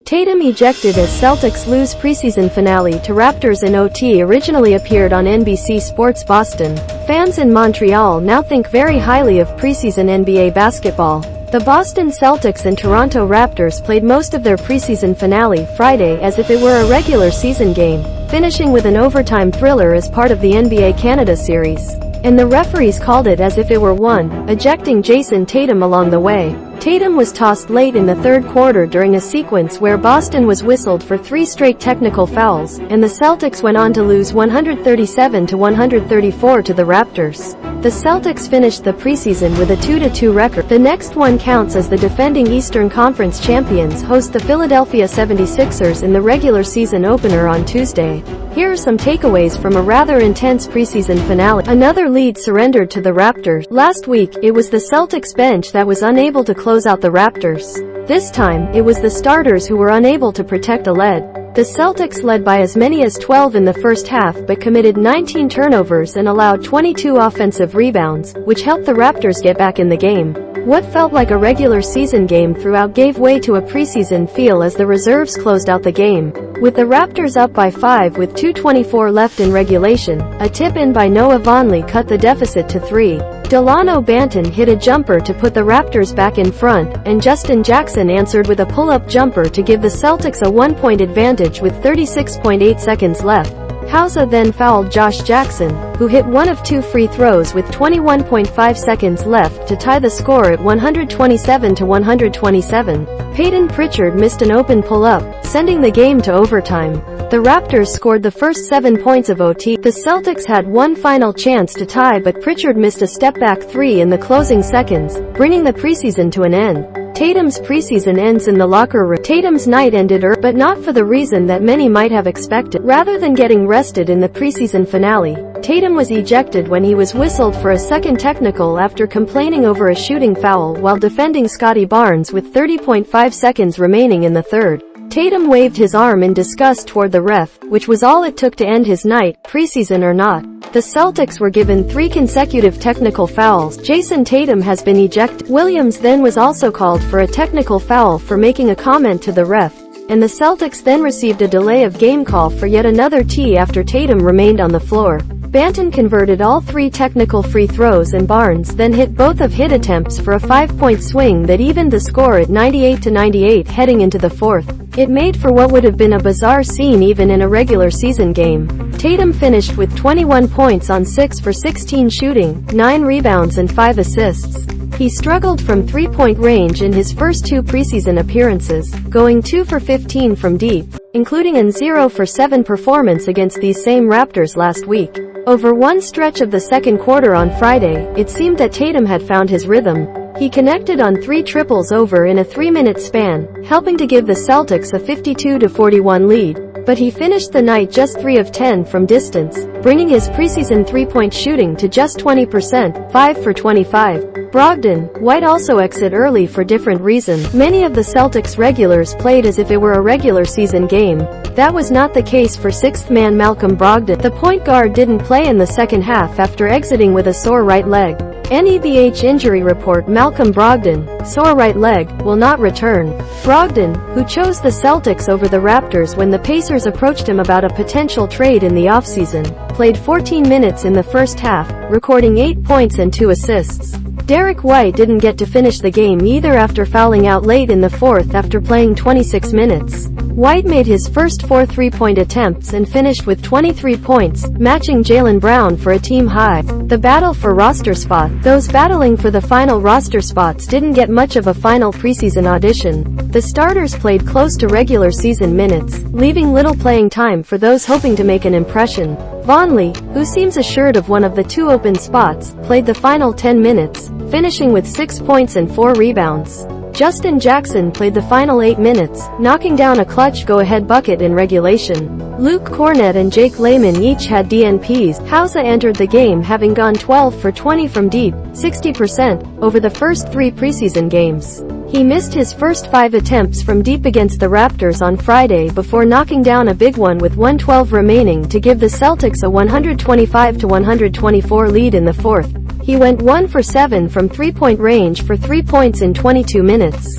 Tatum ejected as Celtics lose preseason finale to Raptors in OT originally appeared on NBC Sports Boston. Fans in Montreal now think very highly of preseason NBA basketball. The Boston Celtics and Toronto Raptors played most of their preseason finale Friday as if it were a regular season game, finishing with an overtime thriller as part of the NBA Canada series. And the referees called it as if it were one, ejecting Jayson Tatum along the way. Tatum was tossed late in the third quarter during a sequence where Boston was whistled for 3 straight technical fouls, and the Celtics went on to lose 137-134 to the Raptors. The Celtics finished the preseason with a 2-2 record. The next one counts as the defending Eastern Conference champions host the Philadelphia 76ers in the regular season opener on Tuesday. Here are some takeaways from a rather intense preseason finale. Another lead surrendered to the Raptors. Last week, it was the Celtics bench that was unable to close out the Raptors. This time, it was the starters who were unable to protect a lead. The Celtics led by as many as 12 in the first half but committed 19 turnovers and allowed 22 offensive rebounds, which helped the Raptors get back in the game. What felt like a regular season game throughout gave way to a preseason feel as the reserves closed out the game, with the Raptors up by 5 with 2:24 left in regulation. A tip-in by Noah Vonleh cut the deficit to 3. Dalano Banton hit a jumper to put the Raptors back in front, and Justin Jackson answered with a pull-up jumper to give the Celtics a 1-point advantage with 36.8 seconds left. Hauser then fouled Josh Jackson, who hit one of 2 free throws with 21.5 seconds left to tie the score at 127-127. Payton Pritchard missed an open pull-up, sending the game to overtime. The Raptors scored the first 7 points of OT. The Celtics had one final chance to tie, but Pritchard missed a step-back 3 in the closing seconds, bringing the preseason to an end. Tatum's preseason ends in the locker room. Tatum's night ended early, but not for the reason that many might have expected. Rather than getting rested in the preseason finale, Tatum was ejected when he was whistled for a second technical after complaining over a shooting foul while defending Scottie Barnes with 30.5 seconds remaining in the third. Tatum waved his arm in disgust toward the ref, which was all it took to end his night, preseason or not. The Celtics were given 3 consecutive technical fouls. Jayson Tatum has been ejected. Williams then was also called for a technical foul for making a comment to the ref, and the Celtics then received a delay of game call for yet another tee after Tatum remained on the floor. Banton converted all 3 technical free throws and Barnes then hit both of hit attempts for a 5-point swing that evened the score at 98-98 heading into the fourth. It made for what would have been a bizarre scene even in a regular season game. Tatum finished with 21 points on 6 for 16 shooting, 9 rebounds and 5 assists. He struggled from 3-point range in his first 2 preseason appearances, going 2 for 15 from deep, including an 0 for 7 performance against these same Raptors last week. Over one stretch of the second quarter on Friday, it seemed that Tatum had found his rhythm. He connected on 3 triples over in a 3-minute span, helping to give the Celtics a 52-41 lead. But he finished the night just 3 of 10 from distance, bringing his preseason 3-point shooting to just 20%, 5 for 25. Brogdon, White also exit early for different reasons. Many of the Celtics regulars played as if it were a regular season game. That was not the case for 6th man Malcolm Brogdon. The point guard didn't play in the second half after exiting with a sore right leg. NEBH injury report: Malcolm Brogdon, sore right leg, will not return. Brogdon, who chose the Celtics over the Raptors when the Pacers approached him about a potential trade in the offseason, played 14 minutes in the first half, recording 8 points and 2 assists. Derrick White didn't get to finish the game either after fouling out late in the fourth after playing 26 minutes. White made his first 4 3-point attempts and finished with 23 points, matching Jaylen Brown for a team high. The battle for roster spot: those battling for the final roster spots didn't get much of a final preseason audition. The starters played close to regular season minutes, leaving little playing time for those hoping to make an impression. Vonleh, who seems assured of one of the 2 open spots, played the final 10 minutes, finishing with 6 points and 4 rebounds. Justin Jackson played the final 8 minutes, knocking down a clutch go-ahead bucket in regulation. Luke Cornett and Jake Layman each had DNPs. Hauser entered the game having gone 12 for 20 from deep, 60%, over the first 3 preseason games. He missed his first 5 attempts from deep against the Raptors on Friday before knocking down a big one with 1:12 remaining to give the Celtics a 125-124 lead in the fourth. He went 1 for 7 from 3-point range for 3 points in 22 minutes.